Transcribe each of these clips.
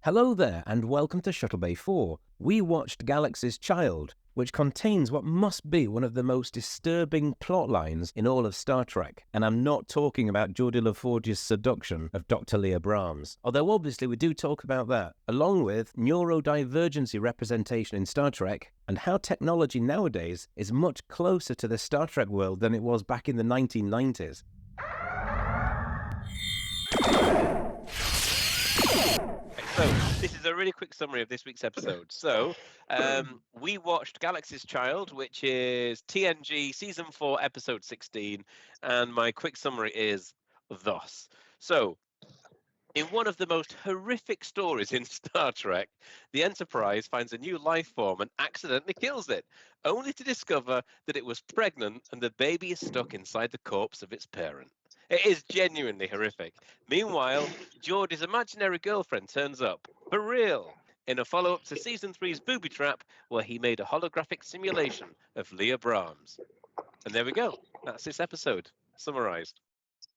Hello there, and welcome to Shuttle Bay 4. We watched Galaxy's Child, which contains what must be one of the most disturbing plot lines in all of Star Trek. And I'm not talking about Geordi LaForge's seduction of Dr. Leah Brahms, although obviously we do talk about that, along with neurodivergency representation in Star Trek, and how technology nowadays is much closer to the Star Trek world than it was back in the 1990s. So, this is a really quick summary of this week's episode. So, we watched Galaxy's Child, which is TNG Season 4, Episode 16, and my quick summary is thus. So, in one of the most horrific stories in Star Trek, the Enterprise finds a new life form and accidentally kills it, only to discover that it was pregnant and the baby is stuck inside the corpse of its parent. It is genuinely horrific. Meanwhile, Geordi's imaginary girlfriend turns up, for real, in a follow-up to Season 3's Booby Trap, where he made a holographic simulation of Leah Brahms. And there we go. That's this episode, summarised.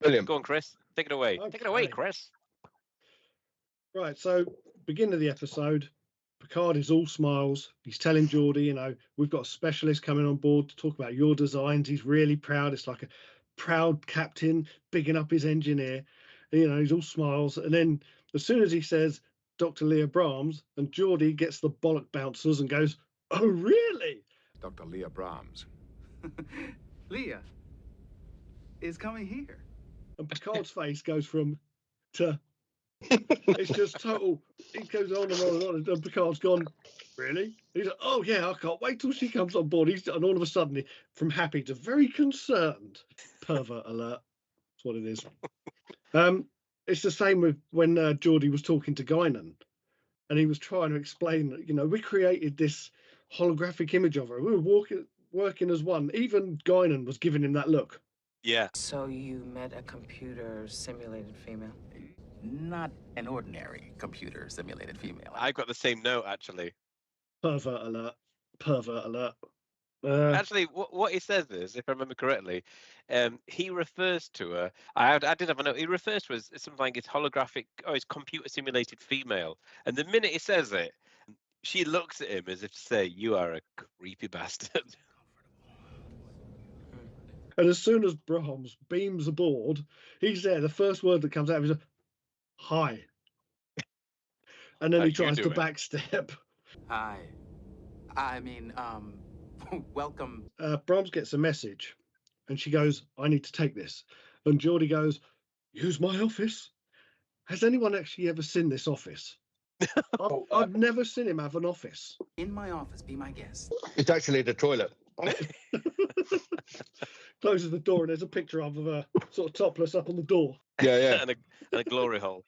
Brilliant. Go on, Chris. Take it away. Okay. Take it away, Chris. Right, so beginning of the episode, Picard is all smiles. He's telling Geordi, we've got a specialist coming on board to talk about your designs. He's really proud. It's like a proud captain bigging up his engineer. He's all smiles. And then as soon as he says Dr. Leah Brahms, and Geordi gets the bollock bouncers and goes, "Oh, really?" Dr. Leah Brahms. Leah is coming here. And Picard's face goes from to... It's just total. He goes on and on and on, and Picard's gone, "Really?" He's like, "Oh yeah, I can't wait till she comes on board." And all of a sudden, from happy to very concerned. Pervert alert. That's what it is. It's the same with when Geordi was talking to Guinan, and he was trying to explain that we created this holographic image of her. We were working as one. Even Guinan was giving him that look. Yeah. So you met a computer simulated female? Not an ordinary computer simulated female. I've got the same note, actually. Pervert alert. Pervert alert. Actually, what he says is, if I remember correctly, he refers to her. I did have a note. He refers to her as something like his holographic, his computer simulated female. And the minute he says it, she looks at him as if to say, "You are a creepy bastard." And as soon as Brahms beams aboard, he's there. The first word that comes out is "Hi," and then How he you tries to doing? backstep. Hi. I mean, welcome. Brahms gets a message, and she goes, "I need to take this." And Geordi goes, "Use my office." Has anyone actually ever seen this office? I've never seen him have an office. In my office, be my guest. It's actually the toilet. Closes the door, and there's a picture of her sort of topless up on the door. Yeah. and a glory hole.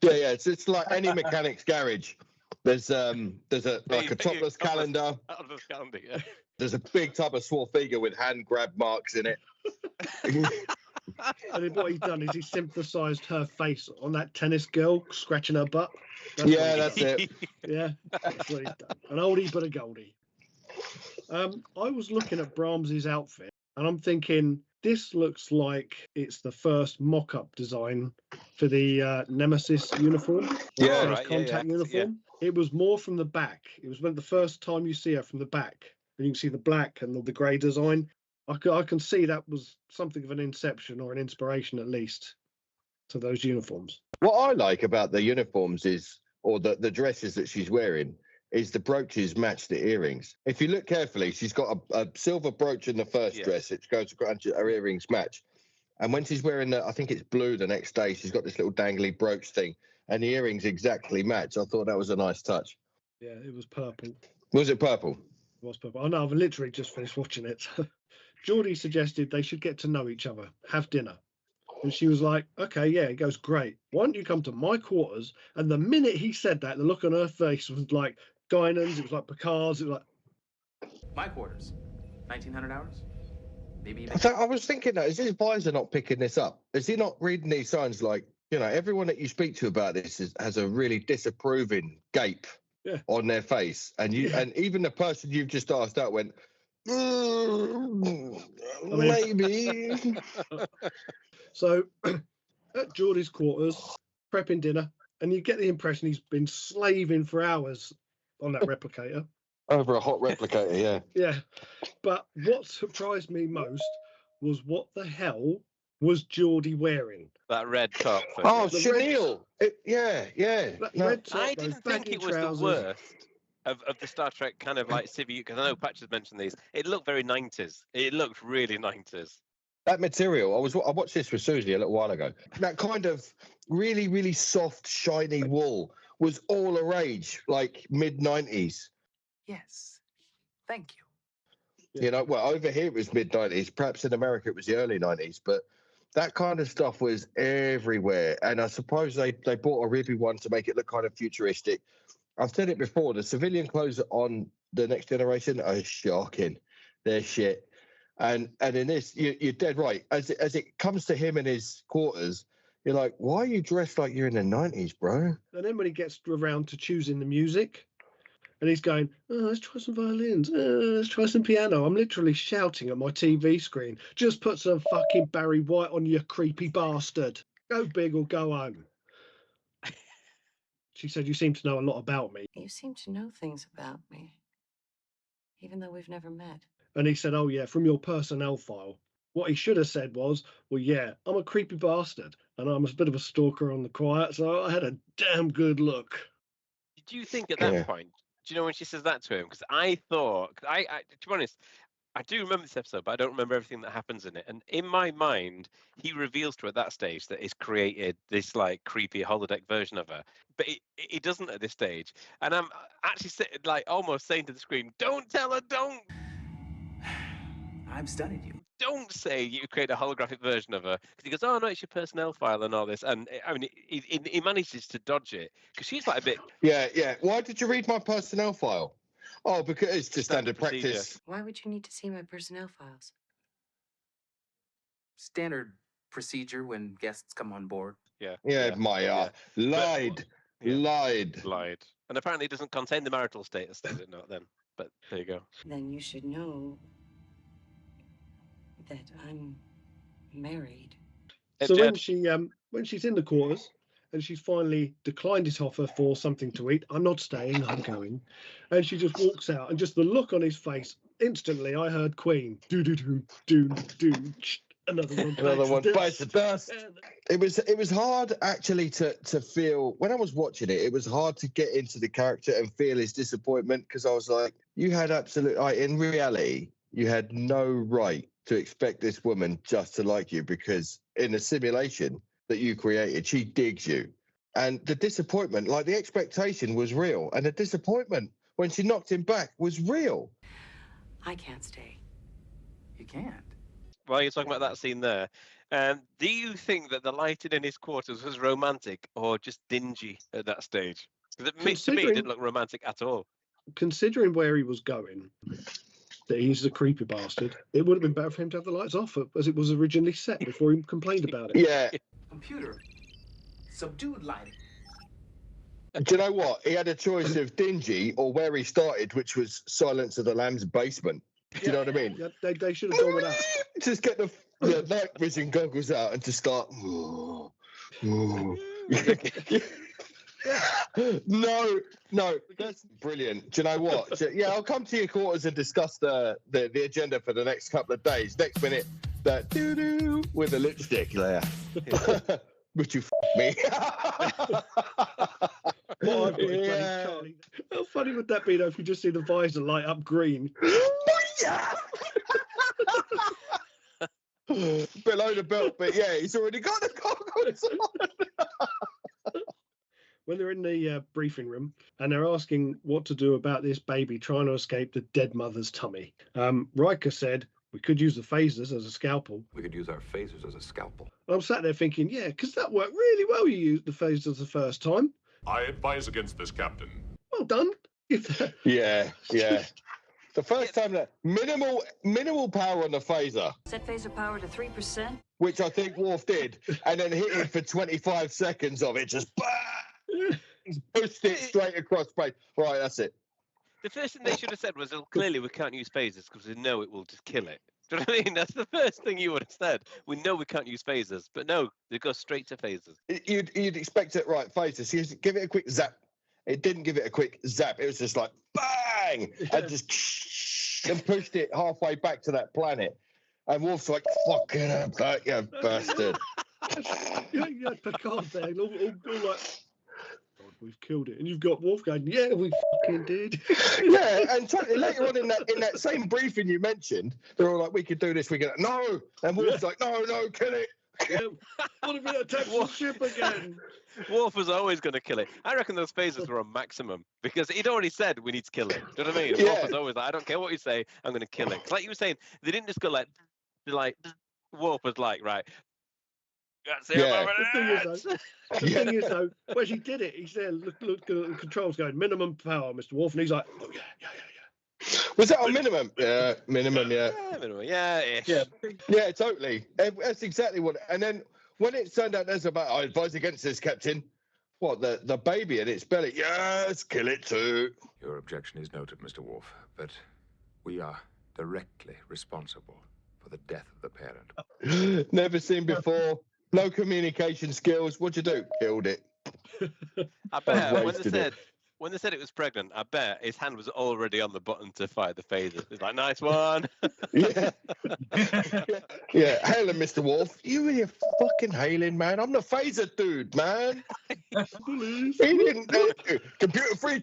Yeah. It's like any mechanic's garage. There's a topless calendar. Topless calendar, yeah. There's a big tub of Swarthega with hand grab marks in it. And then what he's done is he synthesized her face on that tennis girl scratching her butt. That's it. Yeah, that's what he's done. An oldie but a goldie. I was looking at Brahms's outfit, and I'm thinking this looks like it's the first mock-up design for the Nemesis uniform. Yeah, first contact uniform. Yeah. It was more from the back. It was when the first time you see her from the back, and you can see the black and the grey design. I can see that was something of an inception or an inspiration, at least, to those uniforms. What I like about the uniforms or the dresses that she's wearing, is the brooches match the earrings. If you look carefully, she's got a silver brooch in the first dress, which goes across, her earrings match. And when she's wearing I think it's blue the next day, she's got this little dangly brooch thing, and the earrings exactly match. I thought that was a nice touch. Yeah, it was purple. Was it purple? It was purple. I know, I've literally just finished watching it. Geordi suggested they should get to know each other, have dinner. And she was like, "Okay, yeah." He goes, "Great. Why don't you come to my quarters?" And the minute he said that, the look on her face was like Guinan's, it was like Picard's, it was like... My quarters. 1900 hours? Maybe even... I was thinking that, is his advisor not picking this up? Is he not reading these signs like, everyone that you speak to about this has a really disapproving gape on their face. And and even the person you've just asked out went, maybe. So at Geordi's quarters, prepping dinner, And you get the impression he's been slaving for hours on that replicator. Over a hot replicator, yeah. Yeah. But what surprised me most was what the hell was Geordi wearing? That red top. Oh, The chenille. Yeah. That No, red top, I those didn't think baggy it was trousers. the worst of the Star Trek kind of like civvy, because I know Patch has mentioned these. It looked very 90s. It looked really 90s. that material, I watched this with Susie a little while ago. That kind of really, really soft, shiny wool was all a rage, like mid-90s. Yes. Thank you. Yeah. You know, well, over here it was mid-90s. Perhaps in America it was the early 90s. But that kind of stuff was everywhere. And I suppose they bought a ribby one to make it look kind of futuristic. I've said it before, the civilian clothes on the Next Generation are shocking. They're shit. And in this, you're dead right. As it comes to him in his quarters, you're like, why are you dressed like you're in the 90s, bro? And then when he gets around to choosing the music, and he's going, oh, let's try some violins. Let's try some piano. I'm literally shouting at my TV screen. Just put some fucking Barry White on, you creepy bastard. Go big or go home. She said, you seem to know a lot about me. You seem to know things about me, even though we've never met. And he said, oh, yeah, from your personnel file. What he should have said was, well, yeah, I'm a creepy bastard, and I'm a bit of a stalker on the quiet, so I had a damn good look. Did you think at that Yeah. point, do you know when she says that to him? Because I thought, I to be honest, I do remember this episode, but I don't remember everything that happens in it. And in my mind, he reveals to her at that stage that he's created this like creepy holodeck version of her. But he doesn't at this stage. And I'm actually like almost saying to the screen, don't tell her, don't I've studied you. say you create a holographic version of her. Because he goes, oh no, it's your personnel file and all this. And I mean, he manages to dodge it because she's like a bit Yeah. Why did you read my personnel file? Oh, because it's just standard procedure. practice. Why would you need to see my personnel files? Standard procedure when guests come on board. Yeah, Maya. Lied. Yeah. Lied. And apparently it doesn't contain the marital status, does it not then? But there you go. Then you should know that I'm married. So Jed, when she's in the quarters and she's finally declined his offer for something to eat, I'm not staying, I'm going. And she just walks out, and just the look on his face, instantly I heard Queen. Do. Another one bites the dust. It was hard actually to feel when I was watching it. It was hard to get into the character and feel his disappointment, because I was like, you had in reality, you had no right to expect this woman just to like you, because in the simulation that you created, she digs you. And the disappointment, like the expectation was real, and the disappointment when she knocked him back was real. I can't stay. You can't. while you're talking about that scene there, do you think that the lighting in his quarters was romantic or just dingy at that stage? Because to me, it didn't look romantic at all. Considering where he was going, that he's a creepy bastard, it would have been better for him to have the lights off as it was originally set before he complained about it. Yeah. Computer. Subdued lighting. Do you know what? He had a choice of dingy or where he started, which was Silence of the Lambs basement. Do you know what I mean? Yeah, they should have gone with that. Just get the night vision goggles out and just start. No, that's brilliant. Do you know what? Yeah, I'll come to your quarters and discuss the agenda for the next couple of days. Next minute, that doo-doo with the lipstick there. Would you me? Yeah. How funny would that be though if you just see the visor light up green? Below the belt, but yeah, he's already got the goggles on. When they're in the briefing room and they're asking what to do about this baby trying to escape the dead mother's tummy, Riker said, we could use the phasers as a scalpel. We could use our phasers as a scalpel. I'm sat there thinking, yeah, because that worked really well. You used the phasers the first time. I advise against this, Captain. Well done. Yeah. The first time that minimal power on the phaser. Set phaser power to 3%. Which I think Worf did, and then hit it for 25 seconds of it, just he's pushed it straight across space. Right, that's it. The first thing they should have said was, oh, clearly we can't use phasers because we know it will just kill it. Do you know what I mean? That's the first thing you would have said. We know we can't use phasers, but no, they go straight to phasers. You'd expect it, right? Phasers. You give it a quick zap. It didn't give it a quick zap. It was just like bang, and just and pushed it halfway back to that planet. And Worf's like, "Fucking hell, that you bastard!" You had Picard there, all like, God, we've killed it, and you've got Worf going, "Yeah, we fucking did." Yeah, and totally later on in that same briefing you mentioned, they're all like, "We could do this. We could no," and Worf's like, "No, kill it." Yeah, what if it attacks the ship again? Worf was always going to kill it. I reckon those phasers were on maximum because he'd already said we need to kill it. Do you know what I mean? Yeah. Worf was always like, I don't care what you say, I'm going to kill it. 'Cause like you were saying, they didn't just go like Worf was like, right. That's it. Yeah. The thing is though, when he did it, he's there, look at the controls going, minimum power, Mr. Worf, and he's like, oh yeah. Was that on minimum? Yeah, minimum. Yeah. Yeah, minimum. Yeah, Yeah, totally. That's exactly what. And then when it turned out there's about, I advise against this, Captain. What, the baby in its belly? Yes, kill it too. Your objection is noted, Mr. Worf, but we are directly responsible for the death of the parent. Never seen before. No communication skills. What'd you do? Killed it. I bet Wasted when they said it was pregnant, I bet his hand was already on the button to fire the phaser. He's like, nice one. Yeah. Yeah. Hailing, Mr. Worf. You really fucking hailing, man. I'm the phaser dude, man. He didn't. Computer freeze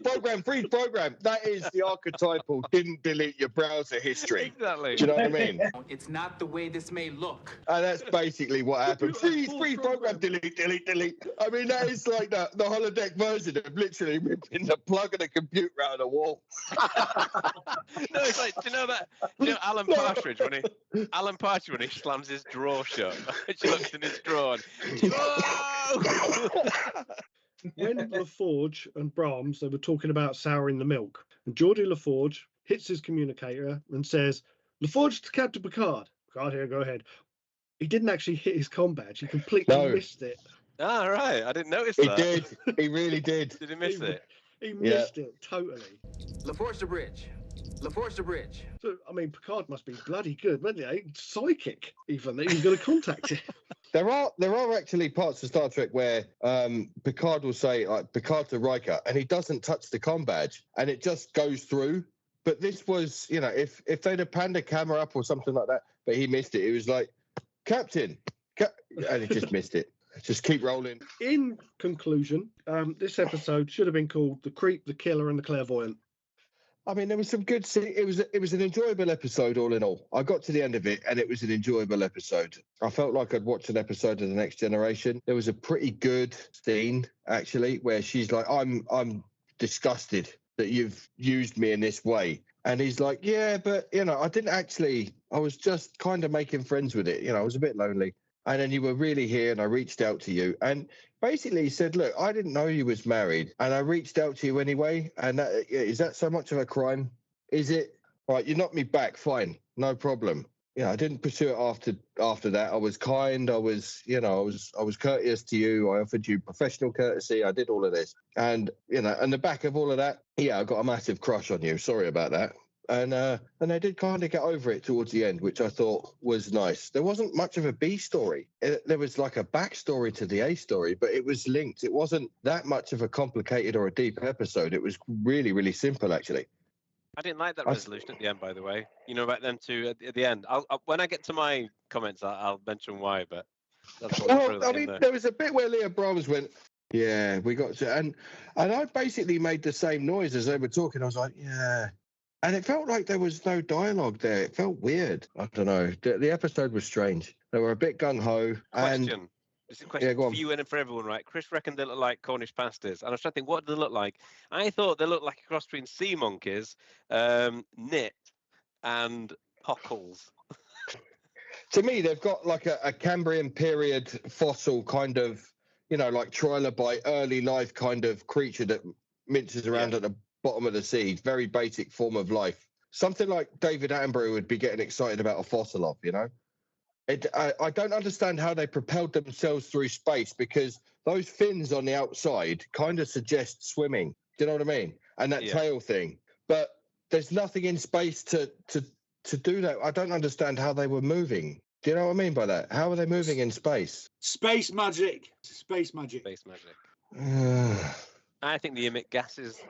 program. That is the archetypal didn't delete your browser history. Exactly. Do you know what I mean? It's not the way this may look. And that's basically what happened. Freeze program, delete. I mean, that is like the holodeck version of literally ripping the plug of the computer out of the wall. No, it's like, do you know that? Do you know Alan Partridge when he slams his drawer shut? She looks in his drawer and When LaForge and Brahms, they were talking about souring the milk, and Geordi LaForge hits his communicator and says, LaForge to Captain Picard. Picard, here, go ahead. He didn't actually hit his comm badge. He completely missed it. Ah, right. I didn't notice He that. did. He really did. Did he miss it? He missed it, totally. LaForge to bridge. LaForge to bridge. So, I mean, Picard must be bloody good, wasn't he? Psychic, even, that he's going to contact him. There are actually parts of Star Trek where Picard will say, like, Picard to Riker, and he doesn't touch the comm badge, and it just goes through. But this was, you know, if they'd have panned a camera up or something like that, but he missed it. It was like, Captain, and he just missed it. Just keep rolling. In conclusion, this episode should have been called The Creep, the Killer, and the Clairvoyant. I mean, there was some good. It was an enjoyable episode, all in all. I got to the end of it, and it was an enjoyable episode. I felt like I'd watched an episode of The Next Generation. There was a pretty good scene, actually, where she's like, "I'm disgusted that you've used me in this way," and he's like, "Yeah, but you know, I didn't actually. I was just kind of making friends with it. You know, I was a bit lonely." And then you were really here, and I reached out to you. And basically he said, look, I didn't know you was married, and I reached out to you anyway. And is that so much of a crime? Is it? Right, you knocked me back, fine, no problem. You know, I didn't pursue it after that. I was kind. I was courteous to you. I offered you professional courtesy. I did all of this. And, you know, on the back of all of that, yeah, I got a massive crush on you. Sorry about that. And I did kind of get over it towards the end, which I thought was nice. There wasn't much of a B story. There was like a backstory to the A story, but it was linked. It wasn't that much of a complicated or a deep episode. It was really, really simple, actually. I didn't like that resolution at the end, by the way. You know, back then too, at the end. I'll when I get to my comments, I'll mention why, but that's what I mean, there was a bit where Leah Brahms went, yeah, we got to, and I basically made the same noise as they were talking. I was like, yeah. And it felt like there was no dialogue there. It felt weird. I don't know. The episode was strange. They were a bit gung-ho. Question. This is a question for you and for everyone, right? Chris reckoned they look like Cornish pasties. And I was trying to think, what do they look like? I thought they looked like a cross between sea monkeys, knit, and pockles. To me, they've got like a Cambrian period fossil kind of, you know, like trilobite, early life kind of creature that minces around at the bottom of the sea. Very basic form of life. Something like David Attenborough would be getting excited about a fossil of, you know? I don't understand how they propelled themselves through space, because those fins on the outside kind of suggest swimming. Do you know what I mean? And that tail thing. But there's nothing in space to to do that, I don't understand how they were moving. Do you know what I mean by that? How are they moving in space? Space magic. Space magic. Space magic. I think they emit gases.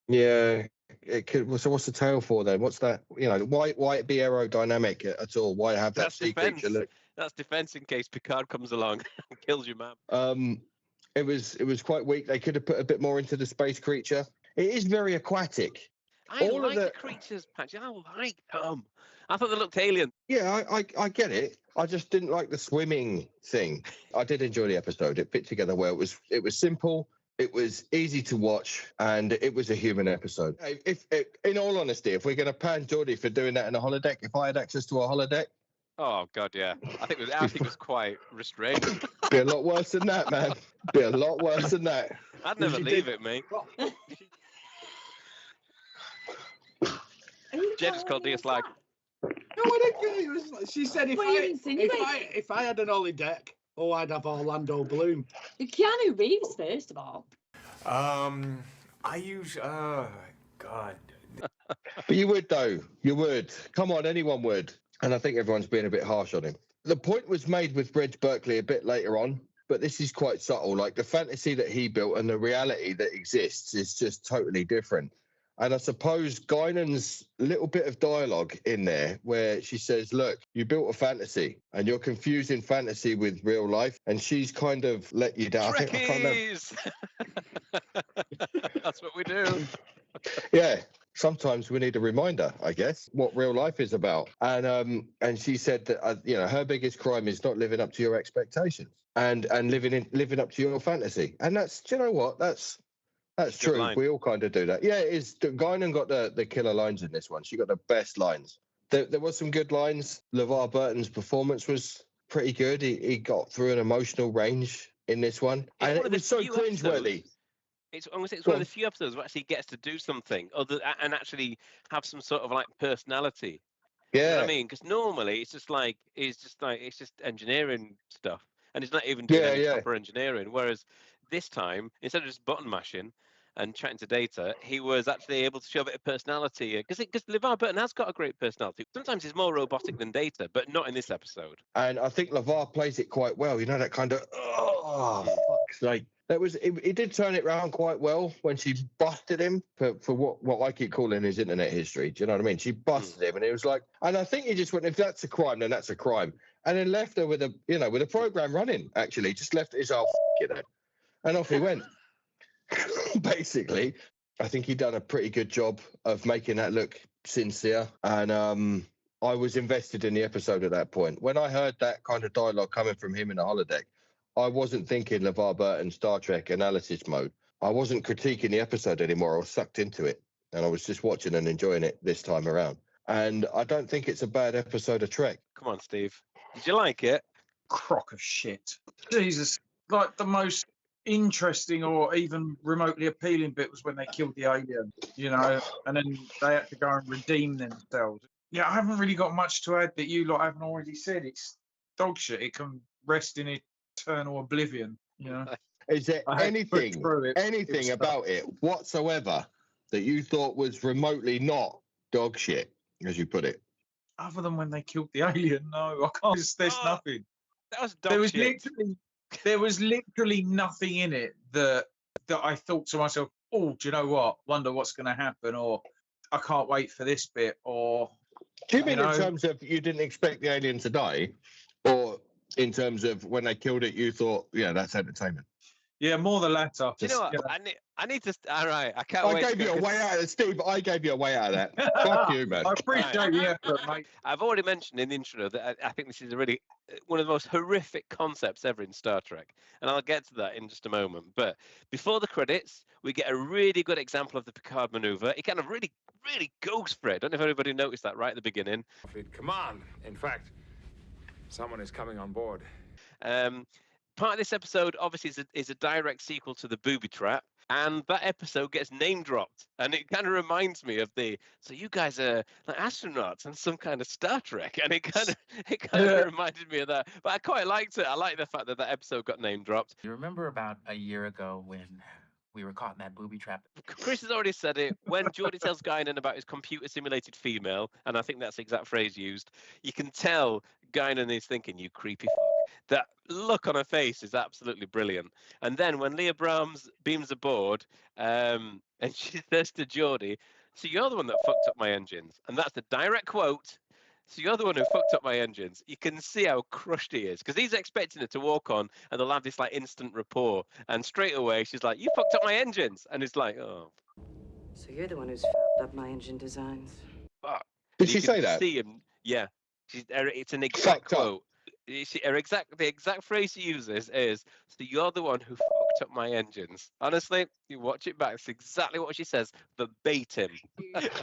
Yeah, it could. So what's the tail for then? What's that? You know, why it be aerodynamic at all? Why have that sea creature look? That's defense in case Picard comes along and kills your man. It was quite weak. They could have put a bit more into the space creature. It is very aquatic. I like the creatures, Patch. I like them. I thought they looked alien. Yeah, I get it. I just didn't like the swimming thing. I did enjoy the episode. It fit together well. It was simple. It was easy to watch, and it was a human episode. If in all honesty, if we're going to pan Geordi for doing that in a holodeck, if I had access to a holodeck, oh god, yeah, I think it was quite restrained. Be a lot worse than that, man. Be a lot worse than that. I'd never leave it, mate. Jen just called DS like. No, I didn't. She said if I had an holodeck, I'd have Orlando Bloom. Keanu Reeves, first of all. I use God. But you would though. You would. Come on, anyone would. And I think everyone's being a bit harsh on him. The point was made with Reg Berkeley a bit later on, but this is quite subtle. Like the fantasy that he built and the reality that exists is just totally different. And I suppose Guinan's little bit of dialogue in there where she says, look, you built a fantasy and you're confusing fantasy with real life. And she's kind of let you down. Trekkies! That's what we do. Yeah. Sometimes we need a reminder, I guess, what real life is about. And she said that, her biggest crime is not living up to your expectations and living up to your fantasy. And that's, do you know what? That's true. Line. We all kind of do that. Yeah, it is. Guinan got the killer lines in this one. She got the best lines. There was some good lines. LeVar Burton's performance was pretty good. He got through an emotional range in this one. And it was so cringeworthy. It's one of the few episodes where actually gets to do something and actually have some sort of like personality. Yeah. You know what I mean? Because normally it's just engineering stuff. And it's not even doing any proper engineering. Whereas this time, instead of just button mashing and chatting to Data, he was actually able to show a bit of personality. Because LeVar Burton has got a great personality. Sometimes he's more robotic than Data, but not in this episode. And I think LeVar plays it quite well. You know, that kind of, fuck's sake. He did turn it around quite well when she busted him for what I keep calling his internet history. Do you know what I mean? She busted him, and it was like, and I think he just went, if that's a crime, then that's a crime, and then left her with a program running. Actually, just left his and off he went. Basically, I think he done a pretty good job of making that look sincere, and I was invested in the episode at that point. When I heard that kind of dialogue coming from him in the holodeck, I wasn't thinking LeVar Burton Star Trek analysis mode. I wasn't critiquing the episode anymore. I was sucked into it, and I was just watching and enjoying it this time around. And I don't think it's a bad episode of Trek. Come on, Steve. Did you like it? Crock of shit. Jesus. Like the most interesting or even remotely appealing bit was when they killed the alien, and then they had to go and redeem themselves. Yeah, I haven't really got much to add that you lot haven't already said. It's dog shit. It can rest in eternal oblivion, Is there anything about it whatsoever that you thought was remotely not dog shit, as you put it? Other than when they killed the alien, no, I can't. There's nothing. That was dog shit. There was literally nothing in it that I thought to myself, oh, do you know what? Wonder what's going to happen, or I can't wait for this bit, or. Do you mean in terms of you didn't expect the alien to die, or in terms of when they killed it, you thought, yeah, that's entertainment? Yeah, more the latter. Do you know what? I need to. All right, I can't wait. I gave you a way out of that, Steve. I gave you a way out of that. Fuck you, man. I appreciate the effort, mate. I've already mentioned in the intro that I think this is one of the most horrific concepts ever in Star Trek, and I'll get to that in just a moment. But before the credits, we get a really good example of the Picard maneuver. It kind of really, really goes for it. I don't know if anybody noticed that right at the beginning. Come on. In fact, someone is coming on board. Part of this episode, obviously, is a direct sequel to the Booby Trap, and that episode gets name dropped, and it kind of reminds me of so you guys are like astronauts and some kind of Star Trek, and it kind of reminded me of that. But I quite liked it. I like the fact that episode got name dropped. You remember about a year ago when we were caught in that booby trap. Chris has already said it. When Geordi tells Guinan about his computer simulated female, and I think that's the exact phrase used, you can tell Guinan is thinking, you creepy fuck. That look on her face is absolutely brilliant. And then when Leah Brahms beams aboard, and she says to Geordi, so you're the one that fucked up my engines. And that's the direct quote. So you're the one who fucked up my engines. You can see how crushed he is because he's expecting her to walk on and they'll have this like instant rapport. And straight away she's like, you fucked up my engines. And he's like, oh. So you're the one who's fucked up my engine designs. Fuck. Did she say that? See him, yeah. It's an exact Fucked up. quote. The exact phrase she uses is, so you're the one who fucked up my engines. Honestly, you watch it back, it's exactly what she says, verbatim.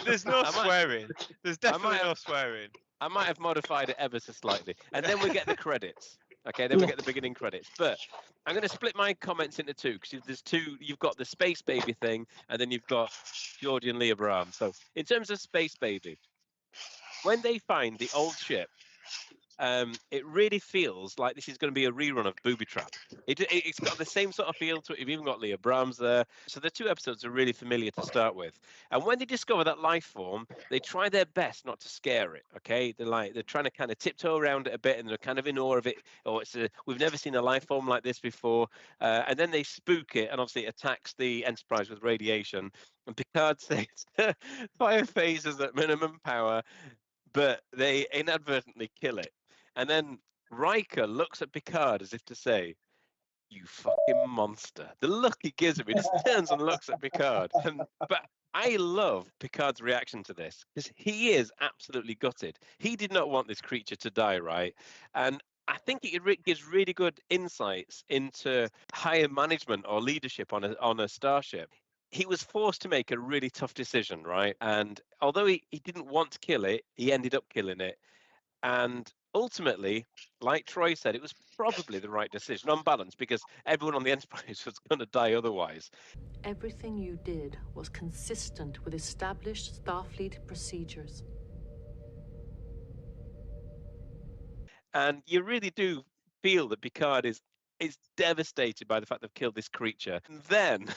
There's no swearing. There's definitely no swearing. I might have modified it ever so slightly. And then we get the credits. Okay, then we get the beginning credits. But I'm going to split my comments into two because there's two. You've got the Space Baby thing, and then you've got Geordi and Leah Brahms. So in terms of Space Baby, when they find the old ship, it really feels like this is going to be a rerun of Booby Trap. It's got the same sort of feel to it. You've even got Leah Brahms there. So the two episodes are really familiar to start with. And when they discover that life form, they try their best not to scare it. Okay, they're trying to kind of tiptoe around it a bit, and they're kind of in awe of it. Or we've never seen a life form like this before. And then they spook it, and obviously it attacks the Enterprise with radiation. And Picard says, "Fire phasers at minimum power," but they inadvertently kill it. And then Riker looks at Picard as if to say, you fucking monster. The look he gives him, he just turns and looks at Picard. But I love Picard's reaction to this because he is absolutely gutted. He did not want this creature to die, right? And I think it gives really good insights into higher management or leadership on a starship. He was forced to make a really tough decision, right? And although he didn't want to kill it, he ended up killing it. And ultimately, like Troy said, it was probably the right decision on balance because everyone on the Enterprise was going to die otherwise. Everything you did was consistent with established Starfleet procedures. And you really do feel that Picard is devastated by the fact they've killed this creature. And then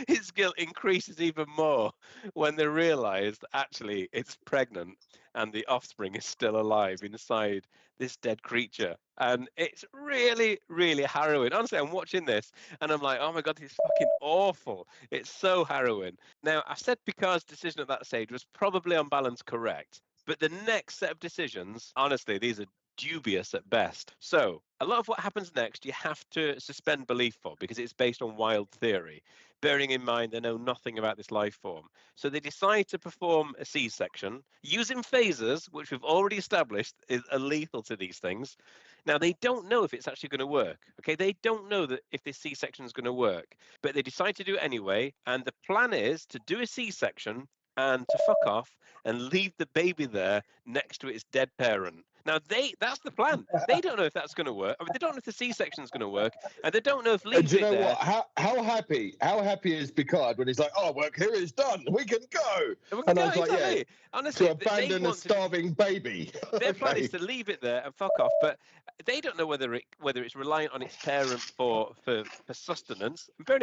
his guilt increases even more when they realise that actually it's pregnant and the offspring is still alive inside this dead creature. And it's really, really harrowing. Honestly, I'm watching this and I'm like, oh my God, this is fucking awful. It's so harrowing. Now, I said Picard's decision at that stage was probably on balance correct. But the next set of decisions, honestly, these are dubious at best. So a lot of what happens next you have to suspend belief for because it's based on wild theory, bearing in mind they know nothing about this life form. So they decide to perform a C-section using phasers, which we've already established are lethal to these things. Now, they don't know if it's actually going to work. Okay, they don't know that if this C-section is going to work, but they decide to do it anyway. And the plan is to do a C-section and to fuck off and leave the baby there next to its dead parent. Now, that's the plan. They don't know if that's going to work. I mean, they don't know if the C-section is going to work, and they don't know if leaving do you know there... what? How happy is Picard when he's like, "Oh, work here is done. We can go." I was like, exactly. "Yeah." Honestly, to abandon a starving baby. Their plan is to leave it there and fuck off, but they don't know whether it's reliant on its parent for sustenance. And bearing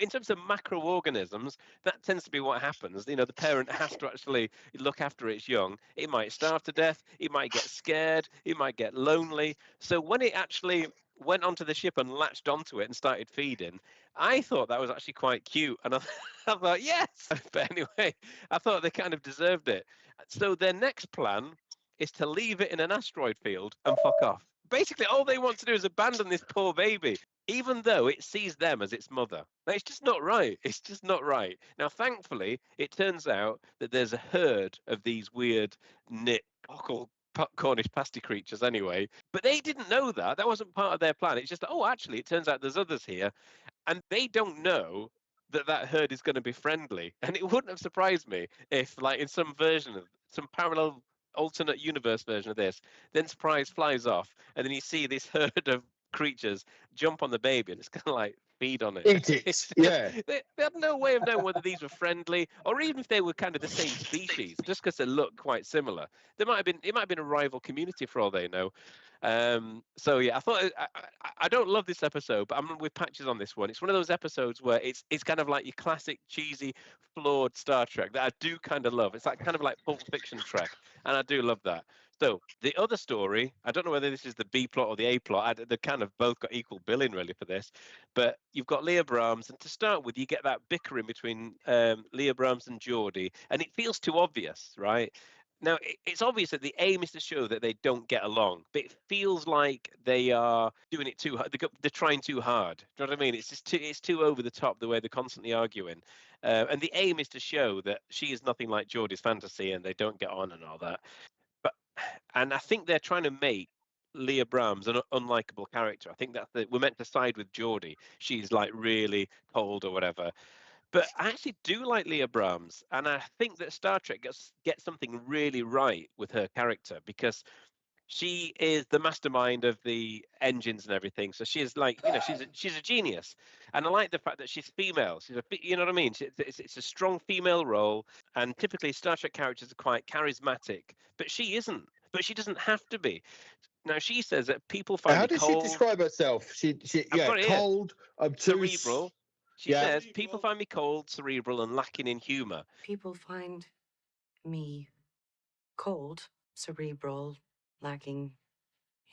in terms of macroorganisms, that tends to be what happens. You know, the parent has to actually look after its young. It might starve to death. It might get scared. It might get lonely. So when it actually went onto the ship and latched onto it and started feeding, I thought that was actually quite cute. And I thought, yes. But anyway, I thought they kind of deserved it. So their next plan is to leave it in an asteroid field and fuck off. Basically, all they want to do is abandon this poor baby, even though it sees them as its mother. Now, it's just not right. It's just not right. Now, thankfully, it turns out that there's a herd of these weird knit Cornish pasty creatures anyway. But they didn't know that. That wasn't part of their plan. It's just, oh, actually, it turns out there's others here. And they don't know that herd is going to be friendly. And it wouldn't have surprised me if, like, in some version of some parallel alternate universe version of this, the Enterprise flies off and then you see this herd of creatures jump on the baby and it's kind of like, feed on it. Eat it. Yeah. They had no way of knowing whether these were friendly or even if they were kind of the same species, just because they look quite similar. It might have been a rival community for all they know. So yeah, I thought I don't love this episode, but I'm with Patches on this one. It's one of those episodes where it's kind of like your classic cheesy, flawed Star Trek that I do kind of love. It's like kind of like Pulp Fiction Trek, and I do love that. So the other story, I don't know whether this is the B plot or the A plot. They kind of both got equal billing really for this, but you've got Leah Brahms, and to start with, you get that bickering between Leah Brahms and Geordi, and it feels too obvious, right? Now, it's obvious that the aim is to show that they don't get along, but it feels like they are doing it too hard. They're trying too hard. Do you know what I mean? It's just it's too over the top the way they're constantly arguing. And the aim is to show that she is nothing like Geordi's fantasy and they don't get on and all that. And I think they're trying to make Leah Brahms an unlikable character. I think that we're meant to side with Geordi. She's like really cold or whatever. But I actually do like Leah Brahms, and I think that Star Trek gets something really right with her character because she is the mastermind of the engines and everything. So she's like, she's a genius, and I like the fact that she's female. She's you know what I mean? It's a strong female role, and typically Star Trek characters are quite charismatic, but she isn't. But she doesn't have to be. Now she says that people find How me does cold. she describe herself? She cold, obtuse, cerebral. She says, people find me cold, cerebral, and lacking in humor. People find me cold, cerebral, lacking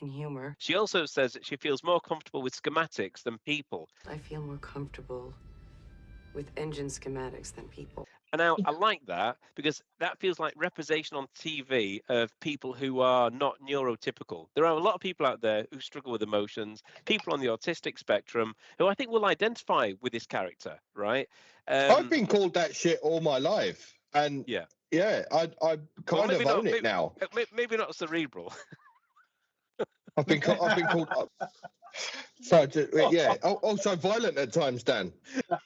in humor. She also says that she feels more comfortable with schematics than people. I feel more comfortable with engine schematics than people. And now I like that because that feels like representation on TV of people who are not neurotypical. There are a lot of people out there who struggle with emotions, people on the autistic spectrum who I think will identify with this character, right? I've been called that shit all my life. And I kind of own it now. Maybe not cerebral. I've been called. So so violent at times, Dan.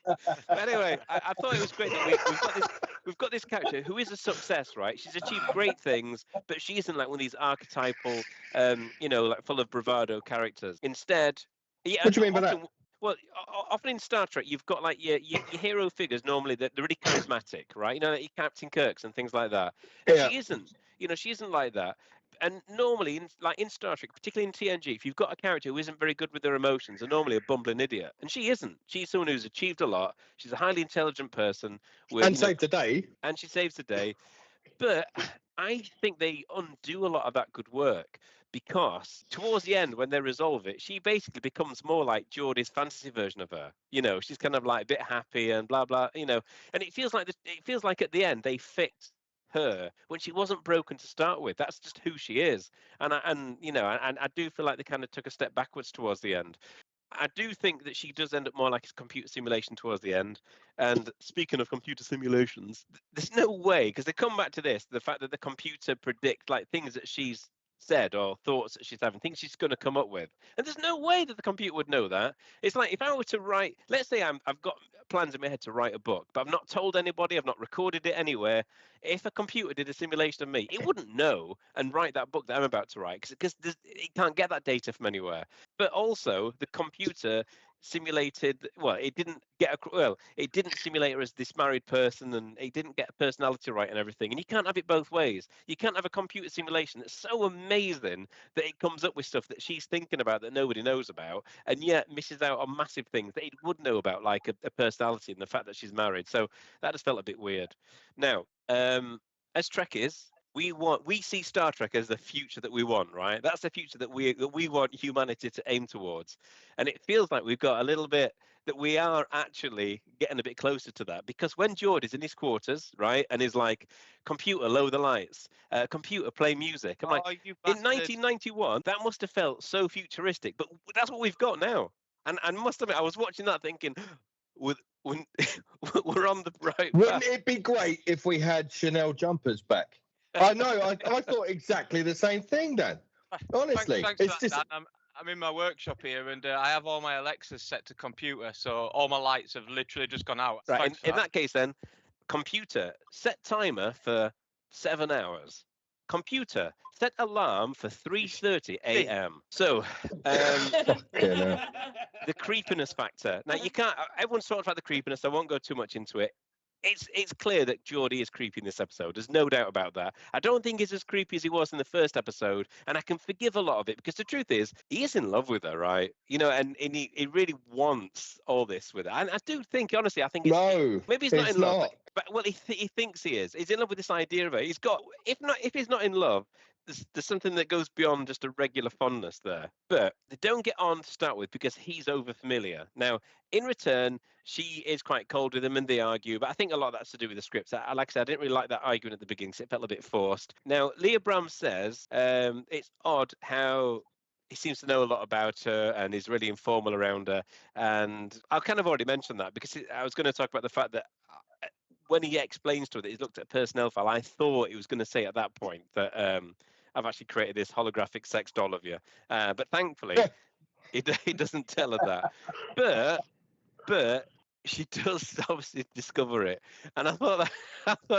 But anyway, I thought it was great that we've got this character who is a success, right? She's achieved great things, but she isn't like one of these archetypal, like full of bravado characters. Instead, what do you mean by that? Well, often in Star Trek, you've got like your hero figures normally that they're really charismatic, right? You know, like your Captain Kirks and things like that. And she isn't. She isn't like that. And normally, in Star Trek, particularly in TNG, if you've got a character who isn't very good with their emotions, they're normally a bumbling idiot. And she isn't. She's someone who's achieved a lot. She's a highly intelligent person. And saved the day. And she saves the day. But I think they undo a lot of that good work because towards the end, when they resolve it, she basically becomes more like Geordi's fantasy version of her. She's kind of like a bit happy and blah, blah, and it feels like at the end they fixed her when she wasn't broken to start with. That's just who she is, and I do feel like they kind of took a step backwards towards the end. I do think that she does end up more like a computer simulation towards the end. And speaking of computer simulations, there's no way, because they come back to this, the fact that the computer predicts like things that she's said or thoughts that she's having, things she's going to come up with. And there's no way that the computer would know that. It's like if I were to write, let's say I've got plans in my head to write a book, but I've not told anybody, I've not recorded it anywhere. If a computer did a simulation of me, it wouldn't know and write that book that I'm about to write because it can't get that data from anywhere. But also the computer simulated, it didn't simulate her as this married person, and it didn't get a personality right and everything. And you can't have it both ways. You can't have a computer simulation that's so amazing that it comes up with stuff that she's thinking about that nobody knows about, and yet misses out on massive things that it would know about, like a personality and the fact that she's married. So that just felt a bit weird. Now, as Trekkies, we see Star Trek as the future that we want, right? That's the future that we want humanity to aim towards. And it feels like we've got a little bit that we are actually getting a bit closer to that, because when Geordi's in his quarters, right, and is like, computer, lower the lights, computer, play music. I'm like, in 1991, that must have felt so futuristic, but that's what we've got now. And I must admit, I was watching that thinking, we're on the right Wouldn't path. it be great if we had Chanel jumpers back? I know. I thought exactly the same thing, Dan. Honestly, thanks it's for that, just. Dan. I'm in my workshop here, and I have all my Alexas set to computer, so all my lights have literally just gone out. Right. In that case, then, computer, set timer for 7 hours. computer, set alarm for 3:30 a.m. So, the creepiness factor. Now, you can't. Everyone's talked about the creepiness. I won't go too much into it. It's clear that Geordi is creepy in this episode. There's no doubt about that. I don't think he's as creepy as he was in the first episode, and I can forgive a lot of it because the truth is he is in love with her, right? You know, and he really wants all this with her. And I do think, honestly, I think maybe he's not in love, but well, he thinks he is. He's in love with this idea of her. He's got if he's not in love. There's something that goes beyond just a regular fondness there. But they don't get on to start with because he's over familiar. Now, in return, she is quite cold with him and they argue. But I think a lot of that's to do with the scripts. Like I said, I didn't really like that arguing at the beginning, so it felt a bit forced. Now, Leah Brahms says it's odd how he seems to know a lot about her and is really informal around her. And I've kind of already mentioned that because I was going to talk about the fact that when he explains to her that he's looked at a personnel file, I thought he was going to say at that point that I've actually created this holographic sex doll of you. But thankfully, he doesn't tell her that. But she does obviously discover it. And I thought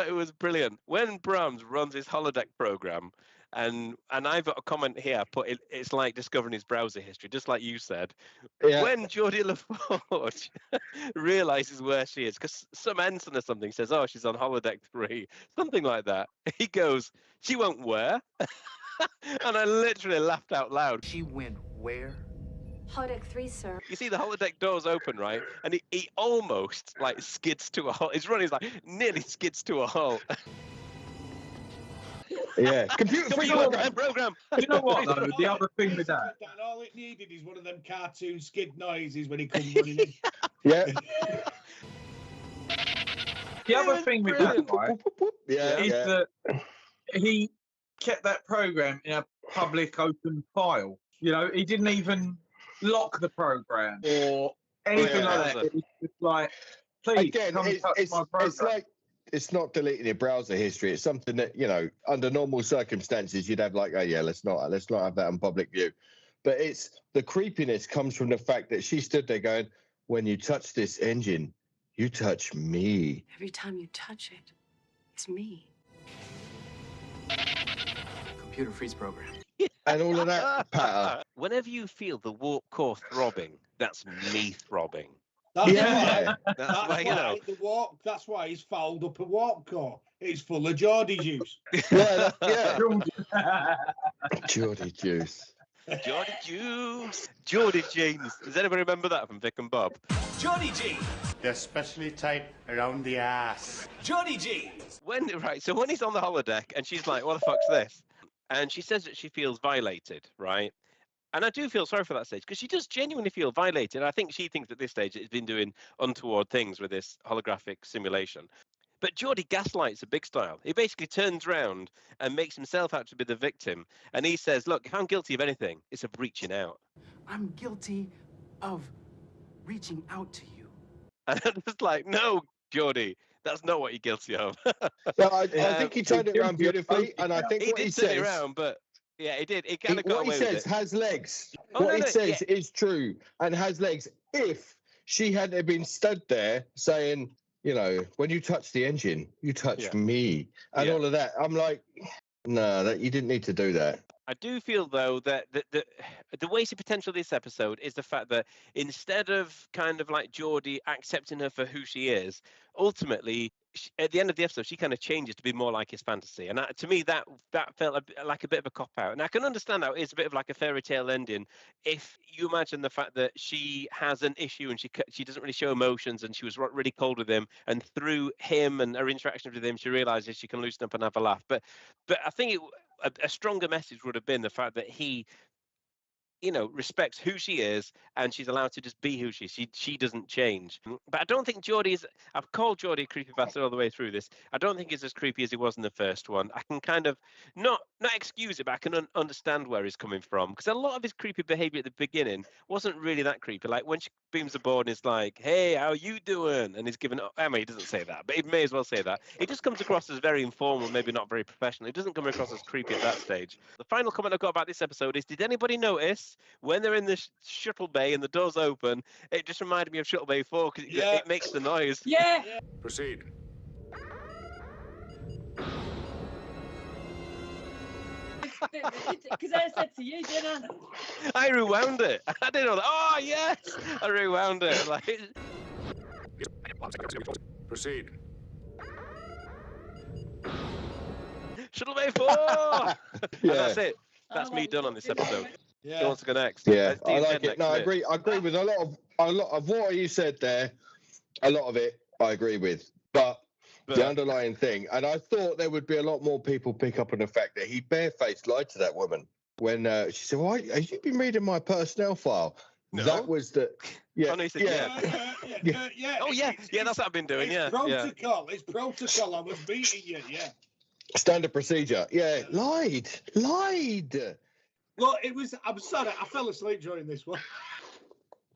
it was brilliant. When Brahms runs his holodeck program, and I've got a comment here, it's like discovering his browser history, just like you said. Yeah. When Geordi LaForge realizes where she is, because some ensign or something says, oh, she's on holodeck 3, something like that. He goes, she went where? And I literally laughed out loud. She went where? Holodeck 3, sir. You see the holodeck doors open, right? And he almost like skids to a halt. His run is like nearly skids to a halt. Yeah, computer program. You know what though? The other thing with that, all it needed is one of them cartoon skid noises when he comes running in. Yeah. The other thing with that, right, is that he kept that program in a public open file. You know, he didn't even lock the program or anything like that. It's just like, please come touch my program. It's like, it's not deleting your browser history. It's something that, you know, under normal circumstances, you'd have like, oh yeah, let's not have that on public view. But it's the creepiness comes from the fact that she stood there going, when you touch this engine, you touch me. Every time you touch it, it's me. Computer freeze program. And all of that patter. Whenever you feel the warp core throbbing, that's me throbbing. That's Yeah. why. That's why, you know. That's why he's fouled up a warp core. It's full of Geordi juice. Yeah. Geordi juice. Geordi juice. Geordi jeans. Does anybody remember that from Vic and Bob? Geordi jeans. They're specially tight around the ass. Geordi jeans. So when he's on the holodeck and she's like, what the fuck's this? And she says that she feels violated, right? And I do feel sorry for that stage because she does genuinely feel violated. I think she thinks at this stage it's been doing untoward things with this holographic simulation. But Geordi gaslights a big style. He basically turns around and makes himself out to be the victim. And he says, look, if I'm guilty of anything, it's of reaching out. I'm guilty of reaching out to you. And I'm just like, no, Geordi, that's not what you're guilty of. No, I think he turned it around beautifully. And I think he what did he turn says... it around, but... Yeah, he did. He kind of got what away he says with it. has legs. Oh, what no, he says is true and has legs. If she hadn't been stood there saying, you know, when you touch the engine, you touch me, and all of that, I'm like, no, that you didn't need to do that. I do feel, though, that the wasted potential of this episode is the fact that instead of kind of like Geordi accepting her for who she is, ultimately, at the end of the episode, she kind of changes to be more like his fantasy. And to me, that felt like a bit of a cop-out. And I can understand that it's a bit of like a fairy tale ending if you imagine the fact that she has an issue and she doesn't really show emotions and she was really cold with him. And through him and her interactions with him, she realizes she can loosen up and have a laugh. But I think a stronger message would have been the fact that he, you know, respects who she is and she's allowed to just be who she doesn't change. But I don't think Geordi is, I've called Geordi a creepy bastard all the way through this. I don't think he's as creepy as he was in the first one. I can kind of not excuse it, but I can understand where he's coming from because a lot of his creepy behavior at the beginning wasn't really that creepy. Like when she beams aboard and is like, hey, how you doing? And he's given, I mean, he doesn't say that, but he may as well say that. It just comes across as very informal, maybe not very professional. It doesn't come across as creepy at that stage. The final comment I've got about this episode is, did anybody notice when they're in the shuttle bay and the doors open, it just reminded me of Shuttle Bay 4 because it makes the noise. Yeah. Proceed. Because I said to you, didn't I? I rewound it. I didn't know that. Oh, yes! I rewound it. Like, Proceed. Shuttle Bay 4! And that's it. That's Oh, me well, done on this episode. Yeah. Who wants to go next? Yeah, Let's I do like Ted it. next, No, I innit? agree. I agree with a lot of what you said there. A lot of it I agree with, but the underlying thing, and I thought there would be a lot more people pick up on the fact that he barefaced lied to that woman when she said, "Why have you been reading my personnel file?" No. That was the Oh, no, he said, Yeah. Oh, yeah. Yeah, that's what I've been doing. It's Yeah. protocol. It's protocol. I was beating you. Yeah. standard procedure. Yeah, lied. Well, it was. I'm sorry. I fell asleep during this one.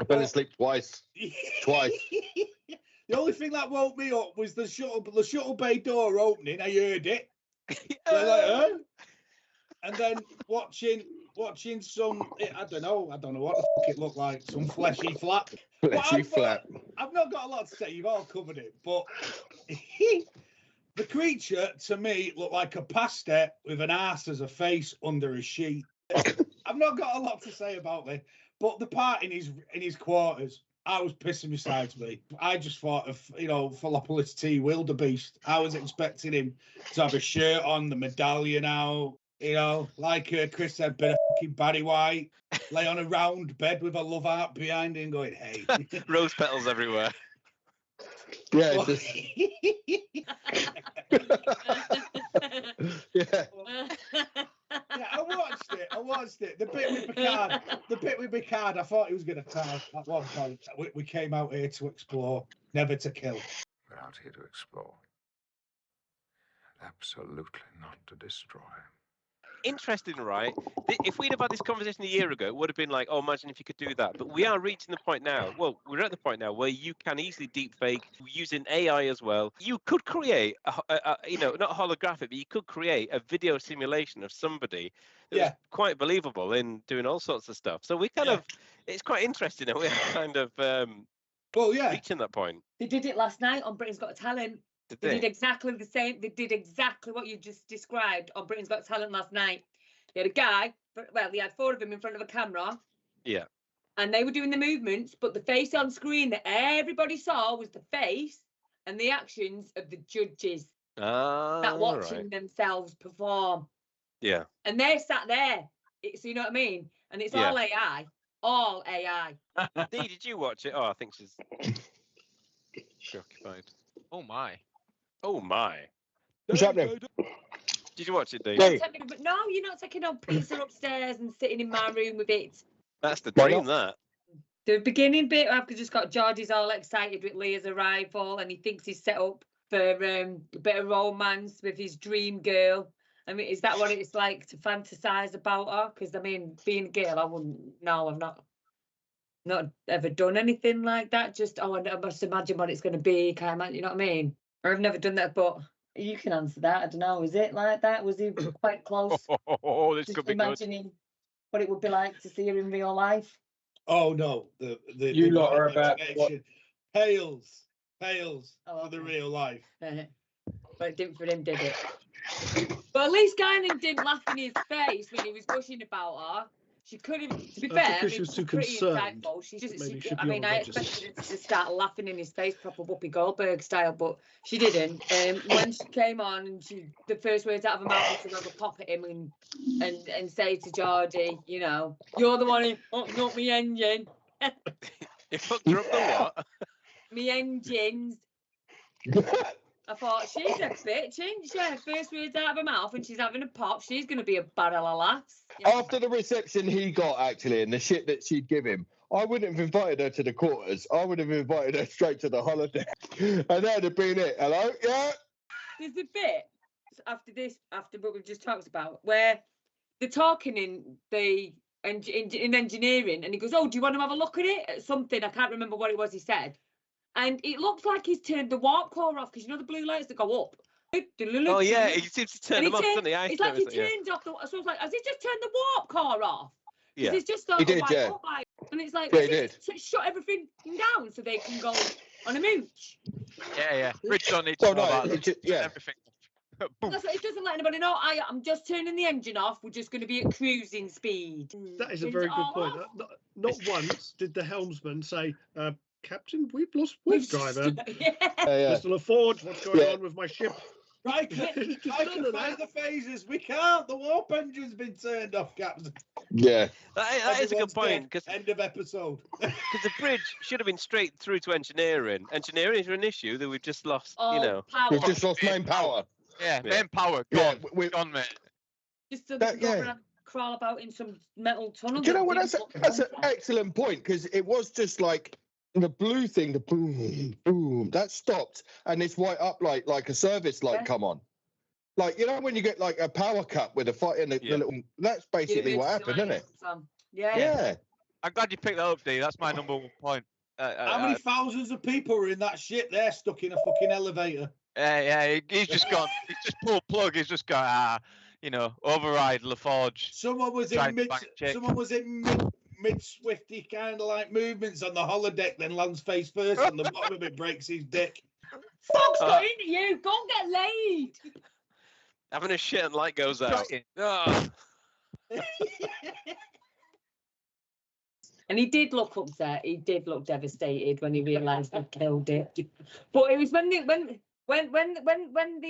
I fell asleep twice. The only thing that woke me up was the shuttle bay door opening. I heard it. So like, huh? And then watching some. I don't know what the fuck it looked like. Some fleshy flap. I've not got a lot to say. You've all covered it, but the creature to me looked like a pasta with an ass as a face under a sheet. I've not got a lot to say about it, but the part in his quarters, I was pissing besides me. I just thought of, Philopolis T. Wildebeest. I was expecting him to have a shirt on, the medallion out, like Chris said, bit of fucking Barry White, lay on a round bed with a love heart behind him going, hey. Rose petals everywhere. Yeah, Well, just... yeah. Yeah, I watched it. The bit with Picard, I thought he was going to die at one point. We came out here to explore, never to kill. We're out here to explore. Absolutely not to destroy. Interesting, right? If we'd have had this conversation a year ago, it would have been like, oh, imagine if you could do that. But we are reaching the point now. Well, we're at the point now where you can easily deepfake using AI as well. You could create, not holographic, but you could create a video simulation of somebody that's quite believable in doing all sorts of stuff. So we kind of, it's quite interesting that we're kind of reaching that point. They did it last night on Britain's Got Talent. They did exactly the same. They did exactly what you just described on Britain's Got Talent last night. They had a guy, they had 4 of them in front of a camera. Yeah. And they were doing the movements, but the face on screen that everybody saw was the face and the actions of the judges that watching themselves perform. Yeah. And they sat there. So you know what I mean? And it's all AI. All AI. Dee, did you watch it? Oh, I think she's preoccupied. Oh, my. Oh, my. What's happening? Did you watch it, Dave? No, you're not taking on pizza upstairs and sitting in my room with it. That's the dream, that. The beginning bit, I've just got Geordi's all excited with Leah's arrival and he thinks he's set up for a bit of romance with his dream girl. I mean, is that what it's like to fantasize about her? Because, I mean, being a girl, I wouldn't. No, I've not ever done anything like that. Just, I must imagine what it's going to be. You know what I mean? I've never done that, but you can answer that. I don't know. Is it like that? Was he quite close? Oh, this just could be imagining what it would be like to see her in real life. Oh no, you lot are about pales for the real life. But it didn't for him, did it? But at least Guinan didn't laugh in his face when he was gushing about her. She could have, to be fair, because she was too pretty concerned. insightful. I expected her to start laughing in his face, proper Whoopi Goldberg style, but she didn't. When she came on, and the first words out of her mouth was to have a pop at him and say to Geordi, you're the one who fucked up me engine. You fucked her up the what? Me engines. I thought, she's a bitch, ain't she? First words out of her mouth and she's having a pop. She's going to be a barrel of laughs. After the reception he got, actually, and the shit that she'd give him, I wouldn't have invited her to the quarters. I would have invited her straight to the holiday. And that'd have been it. Hello? Yeah? There's a bit after what we've just talked about, where they're talking in engineering and he goes, oh, do you want to have a look at it? Something, I can't remember what it was he said. And it looks like he's turned the warp core off because you know the blue lights that go up. Oh yeah, he seems to turn them off, doesn't he? It's like he turns off the. So it's like, has he just turned the warp core off? Yeah, it's just sort of like up, like, and it's like, shut everything down so they can go on a mooch. Yeah. Rich don't need to know about everything. It doesn't let anybody know. I'm just turning the engine off. We're just going to be at cruising speed. That is a Turns very it good all point. off. Not once did the helmsman say, Captain, we've lost Wolf Driver. Mr. LaForge, what's going on with my ship? I can fire the phasers. We can't. The warp engine's been turned off, Captain. Yeah. That is a good Everyone's point. dead. End of episode. Because the bridge should have been straight through to engineering. Engineering is an issue that we've just lost, Power. We've just lost main power. Yeah, main power. Yeah, gone, mate. Just so they can crawl about in some metal tunnel. Do you know what? That's an excellent point, because it was just like the blue thing, the boom, boom, that stopped, and this white uplight, like a service light, come on. Like, you know, when you get like a power cut with a fight in the little, that's basically what happened, isn't it? Yeah. I'm glad you picked that up, D. That's my number 1 point. How many thousands of people are in that ship there, stuck in a fucking elevator? Yeah, he's just gone. He's just pulled plug. He's just gone. Override LaForge. Someone was in mid swifty kind of like movements on the holodeck, then lands face first on the bottom of it, breaks his dick. Fox got into you. Go and get laid. Having a shit and light goes out. Oh. And he did look upset. He did look devastated when he realised they killed it. But it was when they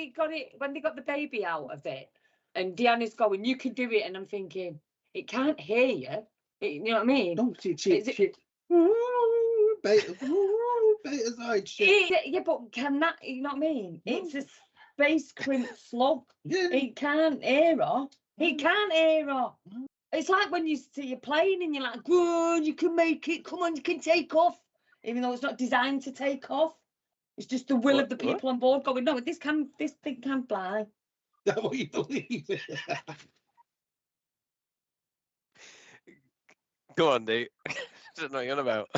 got the baby out of it, and Deanna's going, "You can do it," and I'm thinking, it can't hear you. You know what I mean? No, shit. Beta shit. Yeah, but can that? You know what I mean? It's a space crimp slug. Yeah. It can't hear her. It can't hear her. It's like when you see a plane and you're like, "Go on, you can make it. Come on, you can take off," even though it's not designed to take off. It's just the will of the people on board going, "No, this thing can fly." That's what you believe. Go on, D. I don't know what you're on about.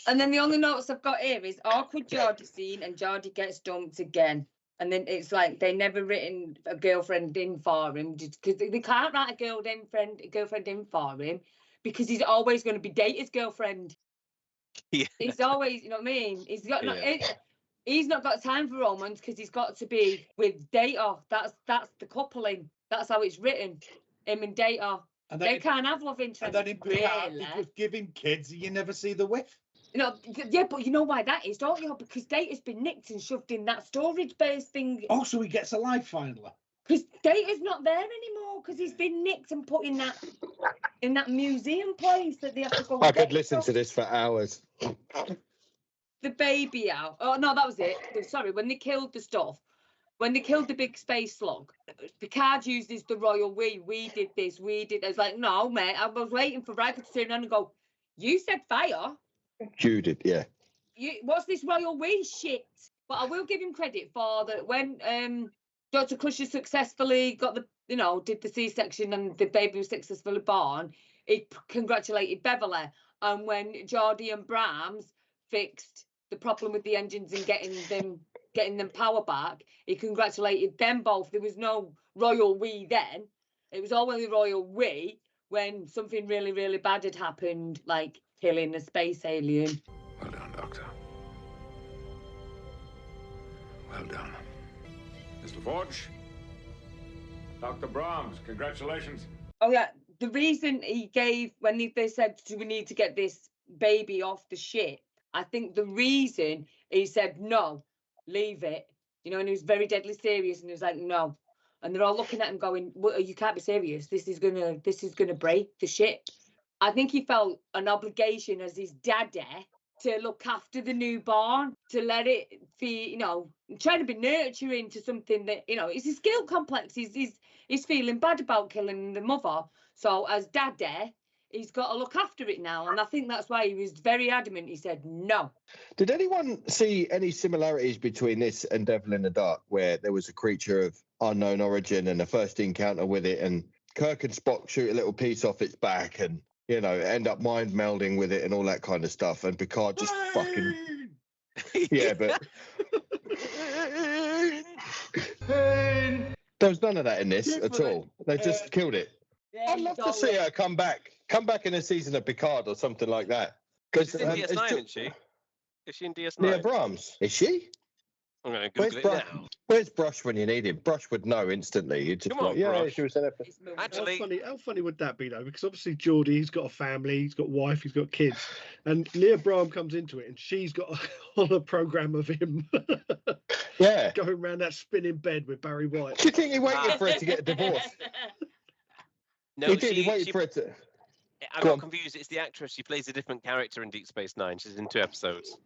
And then the only notes I've got here is awkward Geordi scene, and Geordi gets dumped again. And then it's like they never written a girlfriend in for him, because they can't write a girlfriend in for him, because he's always going to be Data's girlfriend. Yeah. He's always, you know what I mean? He's not got time for romance, because he's got to be with Data. That's the coupling. That's how it's written. Him and Data. They can't have love interest. And then in Picard, they just give him kids and you never see the whiff. Yeah, but you know why that is, don't you? Because Data's been nicked and shoved in that storage-based thing. Oh, so he gets a life finally. Because Data's not there anymore, because he's been nicked and put in that museum place that they have to go. I could listen to this for hours. The baby out. Oh no, that was it. Sorry, when they killed the stuff. When they killed the big space slug, Picard uses the royal we did this, we did. It's like, no, mate, I was waiting for Riker to turn around and go, "You said fire." You did, yeah. What's this royal we shit? But I will give him credit for that when Dr. Crusher successfully got did the C-section and the baby was successfully born, he congratulated Beverly. And when Geordi and Brahms fixed the problem with the engines and getting them power back, he congratulated them both. There was no royal we then. It was only royal we when something really, really bad had happened, like killing a space alien. Well done, Doctor. Well done. Mr. LaForge. Dr. Brahms, congratulations. Oh, yeah. The reason he gave, when they said, "Do we need to get this baby off the ship?" I think the reason he said, "No, leave it." And he was very deadly serious, and he was like, "No." And they're all looking at him going, "Well, you can't be serious. This is gonna break the ship." I think he felt an obligation as his daddy to look after the newborn, to let it feel, trying to be nurturing to something that, it's his guilt complex. He's feeling bad about killing the mother. So as daddy, he's got to look after it now. And I think that's why he was very adamant. He said no. Did anyone see any similarities between this and Devil in the Dark, where there was a creature of unknown origin and a first encounter with it, and Kirk and Spock shoot a little piece off its back and, end up mind melding with it and all that kind of stuff, and Picard just fucking... Yeah, but... There was none of that in this at all. They just killed it. I'd love to see her come back in a season of Picard or something like that. She's in DS9, isn't she? Is she in DS9? Leah Brahms. Is she? I'm going to Google it now. Where's Brush when you need him? Brush would know instantly. He'd just Come on, like, yeah, Brush. she was an episode. Actually, how funny would that be though? Because obviously Geordi, he's got a family, he's got a wife, he's got kids, and Leah Brahms comes into it, and she's got on a program of him, going around that spinning bed with Barry White. Do you think he waited for her to get a divorce? No, he did. He waited for it to. I got confused. It's the actress. She plays a different character in Deep Space Nine. She's in 2 episodes.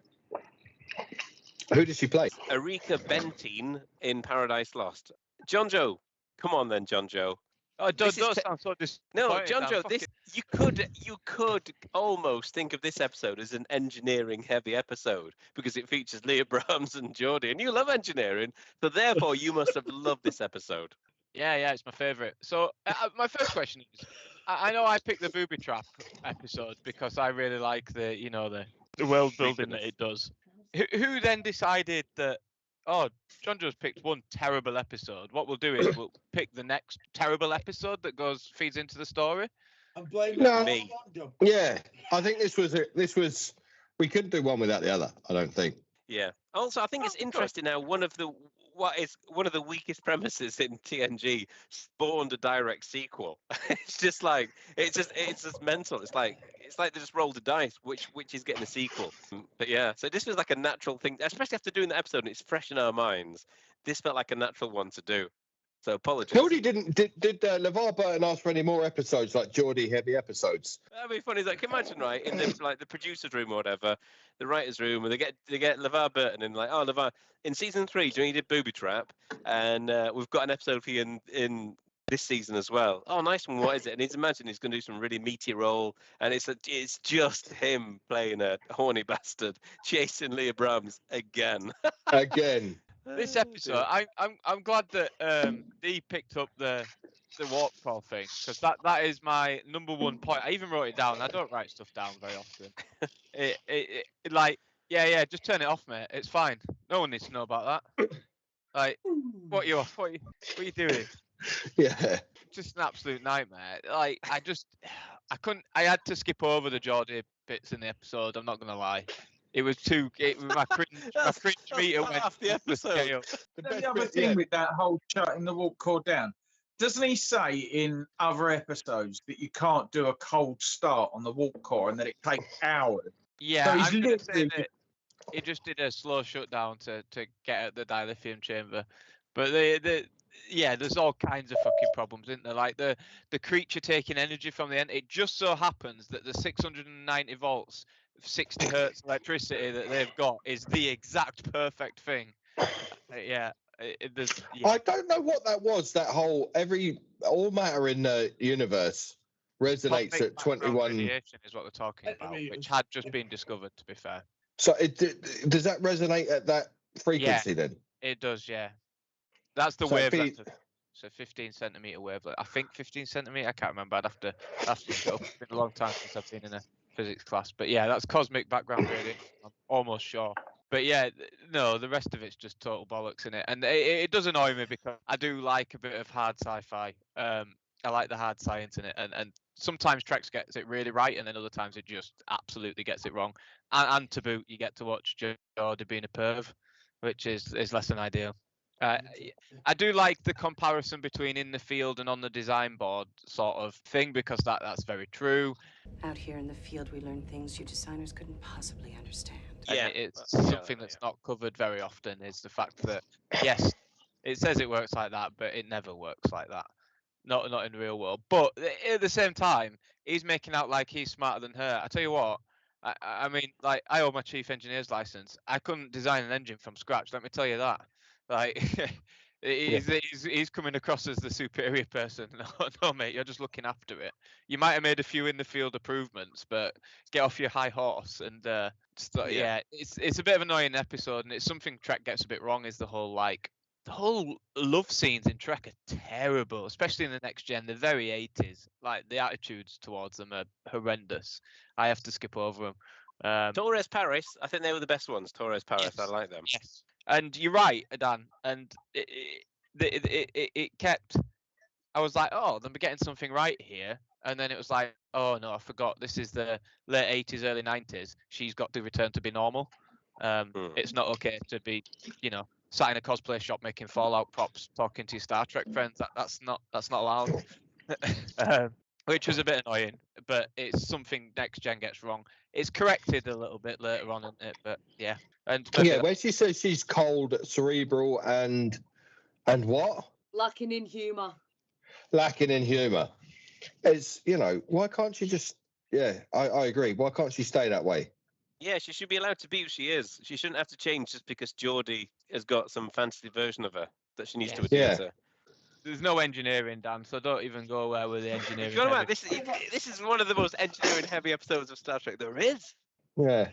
Who does she play? Erika Bentine in Paradise Lost. John Joe. Come on then, John Joe. Oh, don't sound so disappointed. No, John Joe, you could almost think of this episode as an engineering-heavy episode because it features Leah Brahms and Geordi, and you love engineering, so therefore you must have loved this episode. Yeah, it's my favourite. So my first question is, I know I picked the booby trap episode because I really like the world building that it does. Who then decided that? Oh, John Joe's picked one terrible episode. What we'll do is we'll pick the next terrible episode that feeds into the story. I'm blaming me. Yeah, I think this was. We couldn't do one without the other. I don't think. Yeah. Also, I think it's interesting now. One of the weakest premises in TNG spawned a direct sequel. It's just mental. It's like they just rolled a dice, which is getting a sequel. But yeah, so this was like a natural thing, especially after doing the episode and it's fresh in our minds. This felt like a natural one to do. So apologies. Geordi did LeVar Burton ask for any more episodes, like Geordi heavy episodes? That'd be funny. Like, imagine, right, in the producer's room or whatever, the writer's room, and they get LeVar Burton and like, oh, LeVar, in season 3, do you did Booby Trap, and we've got an episode for you in this season as well. Oh, nice one. What is it? And he's going to do some really meaty role, and it's just him playing a horny bastard chasing Leah Brahms again. Again. This episode, I'm glad that Dee picked up the warp core thing because that is my number one point. I even wrote it down. I don't write stuff down very often. Just turn it off, mate. It's fine. No one needs to know about that. Like, what are you doing? Yeah. Just an absolute nightmare. Like, I had to skip over the Geordi bits in the episode. I'm not gonna lie. It was my cringe meter went off the episode. The other thing with that whole shutting the warp core down, doesn't he say in other episodes that you can't do a cold start on the warp core and that it takes hours? Yeah, so I'm going to say that he just did a slow shutdown to get at the dilithium chamber. But there's all kinds of fucking problems, isn't there? Like the creature taking energy from the end. It just so happens that the 690 volts, 60 hertz electricity that they've got is the exact perfect thing. I don't know what that was. That whole all matter in the universe resonates at 21. Radiation is what they're talking about, which had just been discovered. To be fair. So does that resonate at that frequency then? It does. Yeah. That's the wavelength. So 15 centimeter wavelength. I think 15 centimeter. I can't remember. I'd have to look it up. It's been a long time since I've been in a physics class. But yeah, that's cosmic background radiation. I'm almost sure. But yeah, no, the rest of it's just total bollocks in it. And it does annoy me because I do like a bit of hard sci-fi. I like the hard science in it. And sometimes Trek gets it really right, and then other times it just absolutely gets it wrong. And to boot, you get to watch Geordi being a perv, which is less than ideal. I do like the comparison between in the field and on the design board sort of thing because that's very true. Out here in the field, we learn things you designers couldn't possibly understand. Yeah, it's something that's not covered very often is the fact that yes, it says it works like that, but it never works like that. Not in the real world. But at the same time, he's making out like he's smarter than her. I tell you what. I mean, like I owe my chief engineer's license. I couldn't design an engine from scratch. Let me tell you that. Like he's coming across as the superior person. No, mate, you're just looking after it. You might have made a few in the field improvements, but get off your high horse and it's a bit of an annoying episode, and it's something Trek gets a bit wrong. Is the whole love scenes in Trek are terrible, especially in the next gen. They're very 80s. Like the attitudes towards them are horrendous. I have to skip over them. Torres Paris, I think they were the best ones. Torres Paris, yes. I like them. Yes. And you're right, Dan. And it kept. I was like, oh, then we're getting something right here. And then it was like, oh no, I forgot. This is the late 80s, early 90s. She's got to return to be normal. It's not okay to be, sat in a cosplay shop making Fallout props, talking to your Star Trek friends. That's not allowed. Which was a bit annoying, but it's something Next Gen gets wrong. It's corrected a little bit later on, isn't it? But yeah, and Yeah, where she says she's cold, cerebral, and what? Lacking in humour. Lacking in humour. It's, why can't she just? Yeah, I agree. Why can't she stay that way? Yeah, she should be allowed to be who she is. She shouldn't have to change just because Geordi has got some fantasy version of her that she needs to adhere to. There's no engineering, Dan, so don't even go where with the engineering. You know what? This is one of the most engineering-heavy episodes of Star Trek there is. Yeah.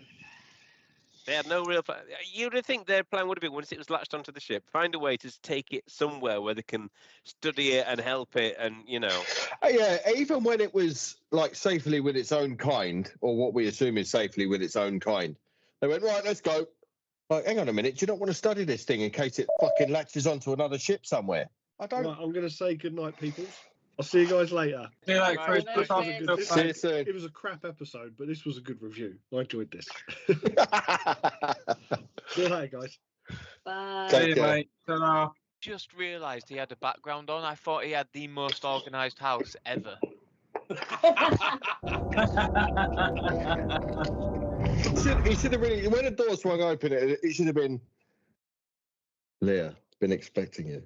They had no real plan. You would think their plan would have been, once it was latched onto the ship, find a way to take it somewhere where they can study it and help it, and Yeah, even when it was like safely with its own kind, or what we assume is safely with its own kind, they went, right, let's go. Like, hang on a minute, do you not want to study this thing in case it fucking latches onto another ship somewhere? I don't. Right, I'm going to say good night, peoples. I'll see you guys later. See you later, Chris. See you soon. It was a crap episode, but this was a good review. I enjoyed this. See you later, guys. Bye. See you, mate. Ta-ra. Just realised he had a background on. I thought he had the most organised house ever. He should have really, when the door swung open, it should have been, Leah, been expecting you.